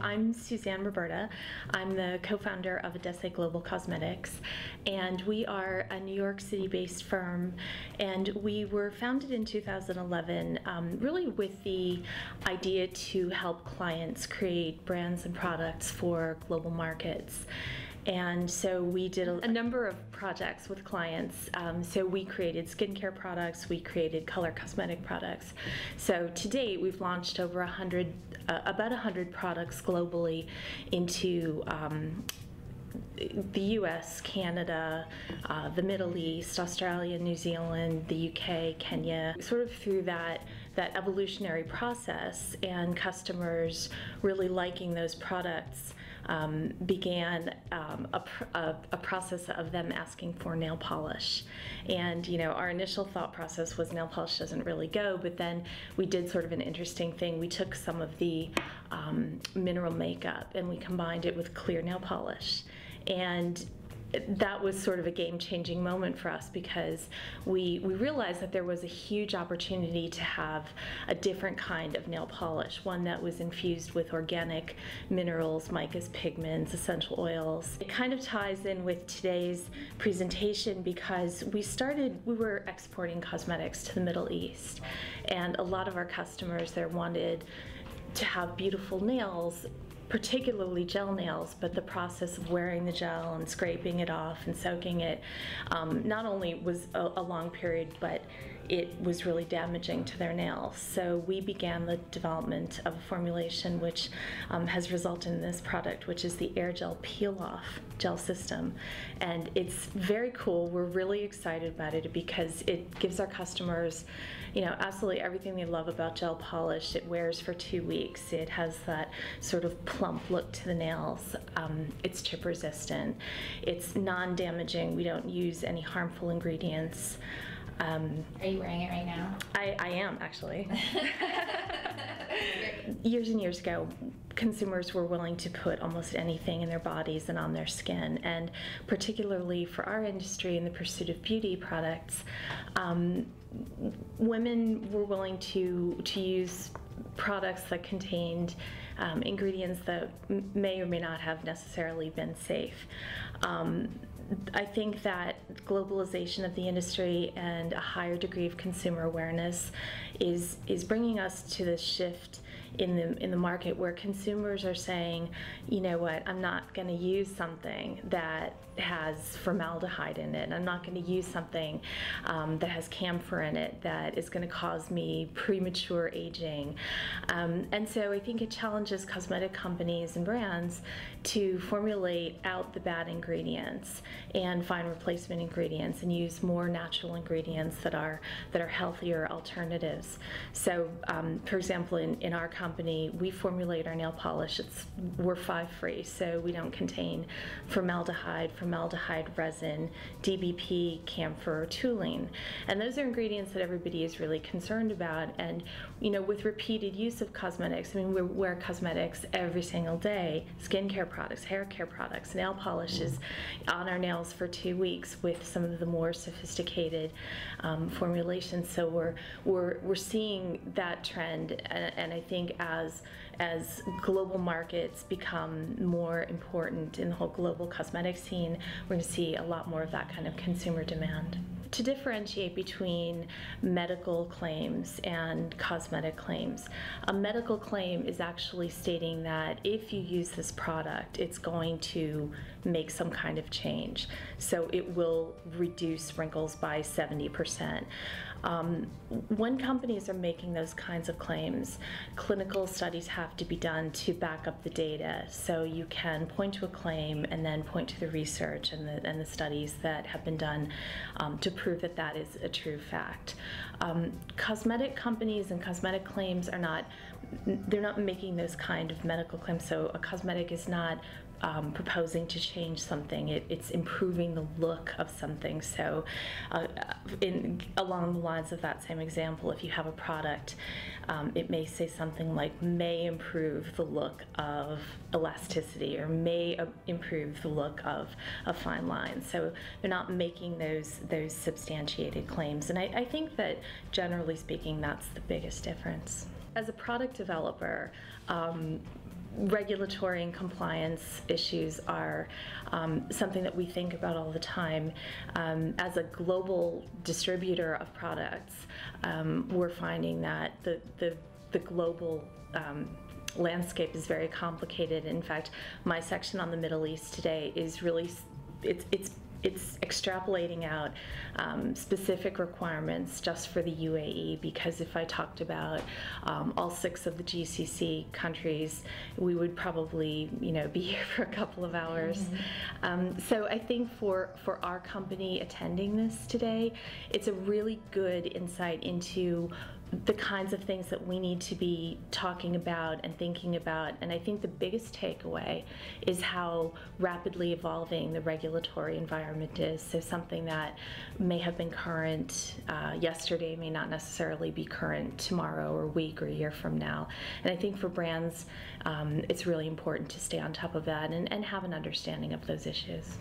I'm Suzanne Roberta. I'm the co-founder of Adesse Global Cosmetics, and we are a New York City-based firm, and we were founded in 2011 really with the idea to help clients create brands and products for global markets. And so we did a number of projects with clients. So we created skincare products, we created color cosmetic products. So to date, we've launched over about 100 products globally into the US, Canada, the Middle East, Australia, New Zealand, the UK, Kenya. Sort of through that evolutionary process and customers really liking those products began a process of them asking for nail polish. And our initial thought process was nail polish doesn't really go, but then we did sort of an interesting thing. We took some of the mineral makeup and we combined it with clear nail polish. And that was sort of a game-changing moment for us because we realized that there was a huge opportunity to have a different kind of nail polish, one that was infused with organic minerals, micas, pigments, essential oils. It kind of ties in with today's presentation because we were exporting cosmetics to the Middle East, and a lot of our customers there wanted to have beautiful nails, particularly gel nails, but the process of wearing the gel and scraping it off and soaking it not only was a long period, but it was really damaging to their nails. So we began the development of a formulation which has resulted in this product, which is the Air Gel Peel-Off gel system. And it's very cool. We're really excited about it because it gives our customers absolutely everything they love about gel polish. It wears for 2 weeks. It has that sort of plump look to the nails. It's chip resistant. It's non-damaging. We don't use any harmful ingredients. Are you wearing it right now? I am, actually. Years and years ago, consumers were willing to put almost anything in their bodies and on their skin, and particularly for our industry in the pursuit of beauty products, women were willing to use products that contained ingredients that may or may not have necessarily been safe. I think that globalization of the industry and a higher degree of consumer awareness is bringing us to this shift in the market where consumers are saying, you know what, I'm not going to use something that has formaldehyde in it. I'm not going to use something that has camphor in it that is going to cause me premature aging. And so I think it challenges cosmetic companies and brands to formulate out the bad ingredients and find replacement ingredients and use more natural ingredients that are healthier alternatives. So for example, in our company, we formulate our nail polish. We're 5 free, so we don't contain formaldehyde resin, DBP, camphor, or toluene. And those are ingredients that everybody is really concerned about. And with repeated use of cosmetics, I mean, we wear cosmetics every single day, skincare products, hair care products, nail polishes on our nails for 2 weeks with some of the more sophisticated formulations. So we're seeing that trend, and I think as global markets become more important in the whole global cosmetic scene, we're going to see a lot more of that kind of consumer demand. To differentiate between medical claims and cosmetic claims, a medical claim is actually stating that if you use this product, it's going to make some kind of change. So it will reduce wrinkles by 70%. When companies are making those kinds of claims, clinical studies have to be done to back up the data. So you can point to a claim and then point to the research and the studies that have been done to prove that that is a true fact. Cosmetic companies and cosmetic claims they're not making those kind of medical claims. So a cosmetic is not proposing to change something. It's improving the look of something. So along the lines of that same example, if you have a product, it may say something like may improve the look of elasticity or may improve the look of fine lines. So they're not making those substantiated claims. And I think that generally speaking, that's the biggest difference. As a product developer, regulatory and compliance issues are something that we think about all the time. As a global distributor of products, we're finding that the global landscape is very complicated. In fact, my section on the Middle East today is really, it's extrapolating out specific requirements just for the UAE, because if I talked about all 6 of the GCC countries, we would probably, be here for a couple of hours. So I think for our company attending this today, it's a really good insight into the kinds of things that we need to be talking about and thinking about. And I think the biggest takeaway is how rapidly evolving the regulatory environment is. So something that may have been current yesterday may not necessarily be current tomorrow or a week or a year from now. And I think for brands, it's really important to stay on top of that and have an understanding of those issues.